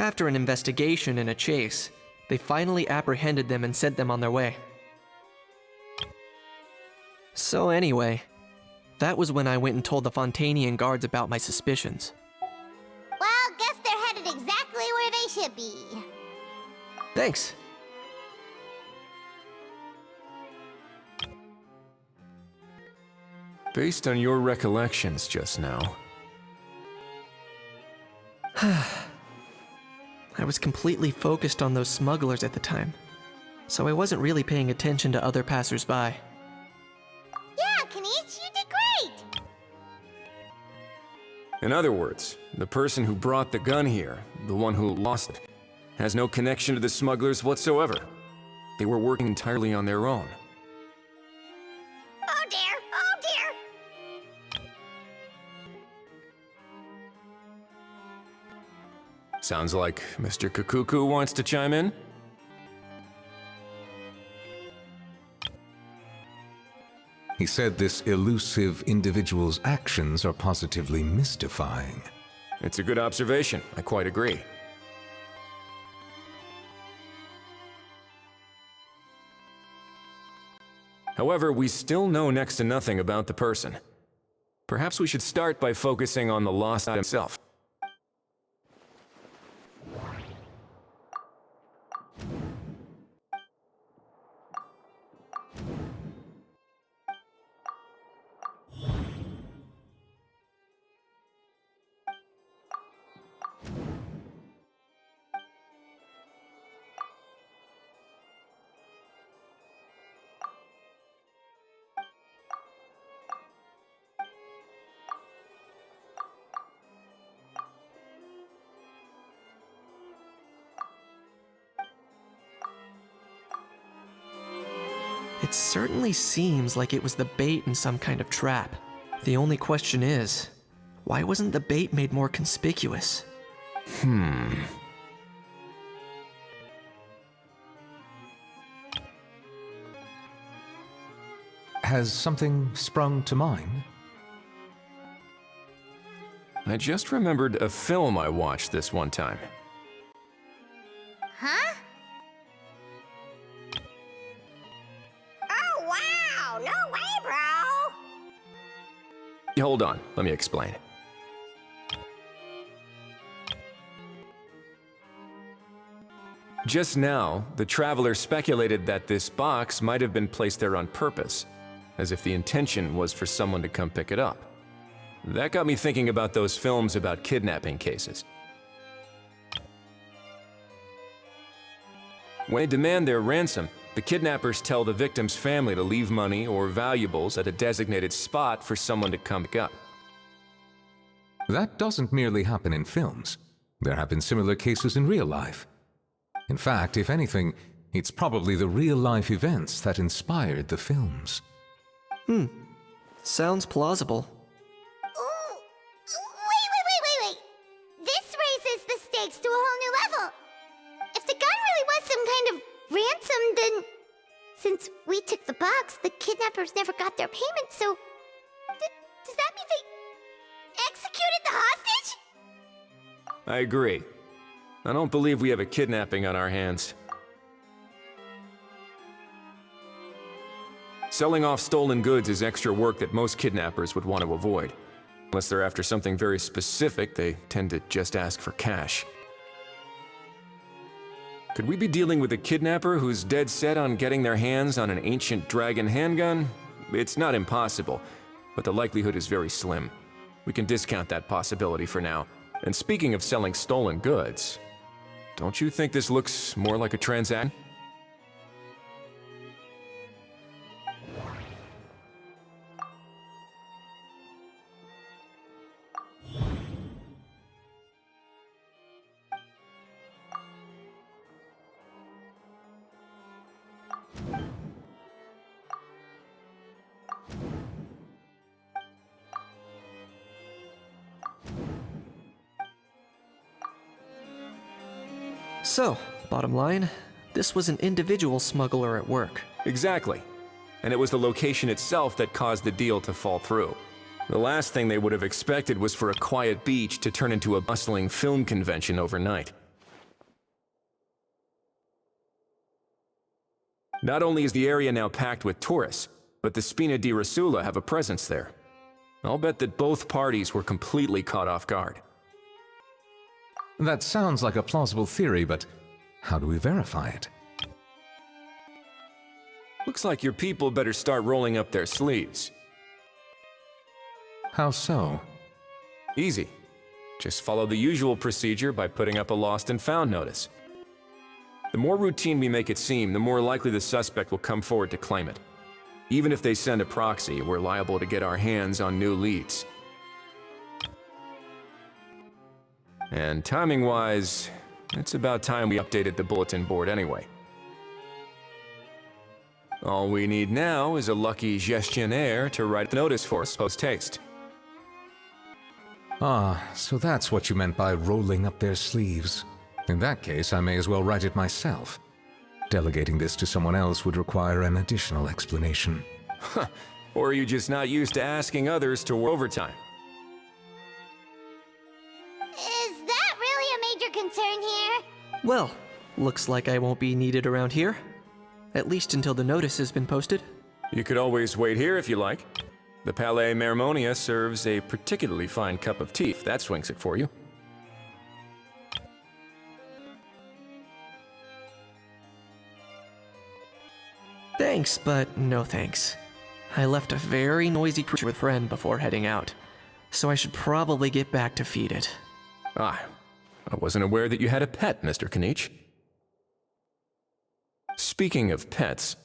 After an investigation and a chase, they finally apprehended them and sent them on their way. So anyway, that was when I went and told the Fontanian guards about my suspicions. Well, guess they're headed exactly where they should be. Thanks. Based on your recollections just now, I was completely focused on those smugglers at the time, so I wasn't really paying attention to other passersby. Yeah, Kanish, you did great! in other words, the person who brought the gun here, the one who lost it, has no connection to the smugglers whatsoever. They were working entirely on their own. Oh dear, oh dear! Sounds like Mr. Kakuku wants to chime in? He said this elusive individual's actions are positively mystifying. It's a good observation. I quite agree. However, we still know next to nothing about the person. Perhaps we should start by focusing on the lost item itself. It certainly seems like it was the bait in some kind of trap. The only question is, why wasn't the bait made more conspicuous? Has something sprung to mind? I just remembered a film I watched this one time. Huh? Oh wow, no way, bro! Hold on, let me explain. Just now, the traveler speculated that this box might have been placed there on purpose, as if the intention was for someone to come pick it up. That got me thinking about those films about kidnapping cases. When they demand their ransom, the kidnappers tell the victim's family to leave money or valuables at a designated spot for someone to come pick up. That doesn't merely happen in films. There have been similar cases in real life. In fact, if anything, it's probably the real-life events that inspired the films. Sounds plausible. Ooh. Wait. This raises the stakes to a whole new level. If the gun really was some kind of ransom, then since we took the box, the kidnappers never got their payment, so does that mean they executed the hostage? I agree. I don't believe we have a kidnapping on our hands. Selling off stolen goods is extra work that most kidnappers would want to avoid. Unless they're after something very specific, they tend to just ask for cash. Could we be dealing with a kidnapper who's dead set on getting their hands on an ancient dragon handgun? It's not impossible, but the likelihood is very slim. We can discount that possibility for now. And speaking of selling stolen goods, don't you think this looks more like a transaction? So, bottom line, this was an individual smuggler at work. Exactly. And it was the location itself that caused the deal to fall through. The last thing they would have expected was for a quiet beach to turn into a bustling film convention overnight. Not only is the area now packed with tourists, but the Spina di Rosula have a presence there. I'll bet that both parties were completely caught off guard. That sounds like a plausible theory, but how do we verify it? Looks like your people better start rolling up their sleeves. How so? Easy. Just follow the usual procedure by putting up a lost and found notice. The more routine we make it seem, the more likely the suspect will come forward to claim it. Even if they send a proxy, we're liable to get our hands on new leads. And timing-wise, it's about time we updated the bulletin board anyway. All we need now is a lucky gestionnaire to write the notice for us post-haste. Ah, so that's what you meant by rolling up their sleeves. In that case, I may as well write it myself. Delegating this to someone else would require an additional explanation. Or are you just not used to asking others to work overtime? Is that really a major concern here? Well, looks like I won't be needed around here. At least until the notice has been posted. You could always wait here if you like. The Palais Mermonia serves a particularly fine cup of tea, if that swings it for you. Thanks, but no thanks. I left a very noisy creature with friend before heading out, so I should probably get back to feed it. Ah, I wasn't aware that you had a pet, Mr. Kanich. Speaking of pets,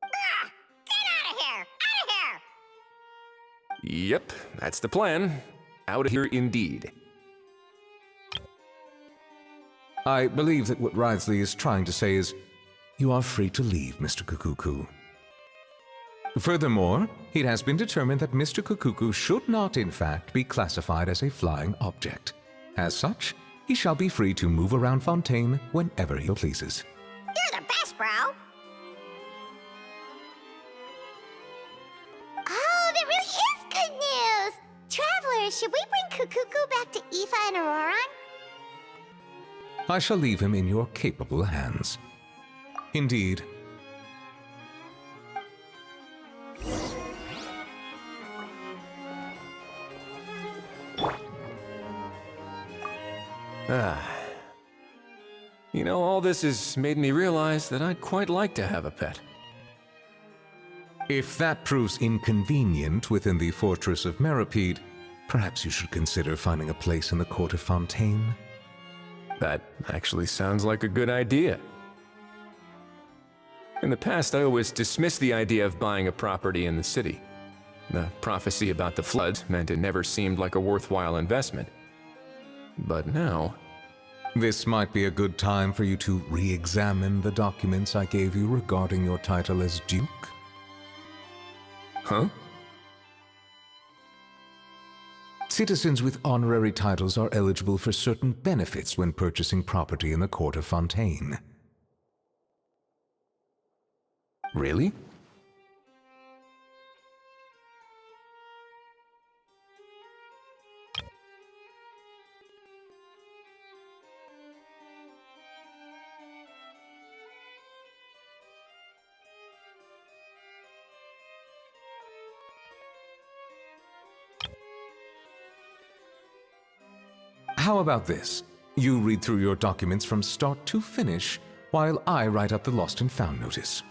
Get out of here! Out of here! yep, that's the plan. Out of here indeed. I believe that what Wriothesley is trying to say is, you are free to leave, Mr. Kukuku. Furthermore, it has been determined that Mr. Kukuku should not, in fact, be classified as a flying object. As such, he shall be free to move around Fontaine whenever he pleases. You're the best, bro! Oh, that really is good news! Travelers, should we bring Kukuku back to Aoife and Auroran? I shall leave him in your capable hands. Indeed. You know, all this has made me realize that I'd quite like to have a pet. If that proves inconvenient within the fortress of Meropide, perhaps you should consider finding a place in the court of Fontaine. That actually sounds like a good idea. In the past, I always dismissed the idea of buying a property in the city. The prophecy about the flood meant it never seemed like a worthwhile investment. But now... This might be a good time for you to re-examine the documents I gave you regarding your title as Duke. Huh? Citizens with honorary titles are eligible for certain benefits when purchasing property in the court of Fontaine. Really? How about this? You read through your documents from start to finish, while I write up the lost and found notice.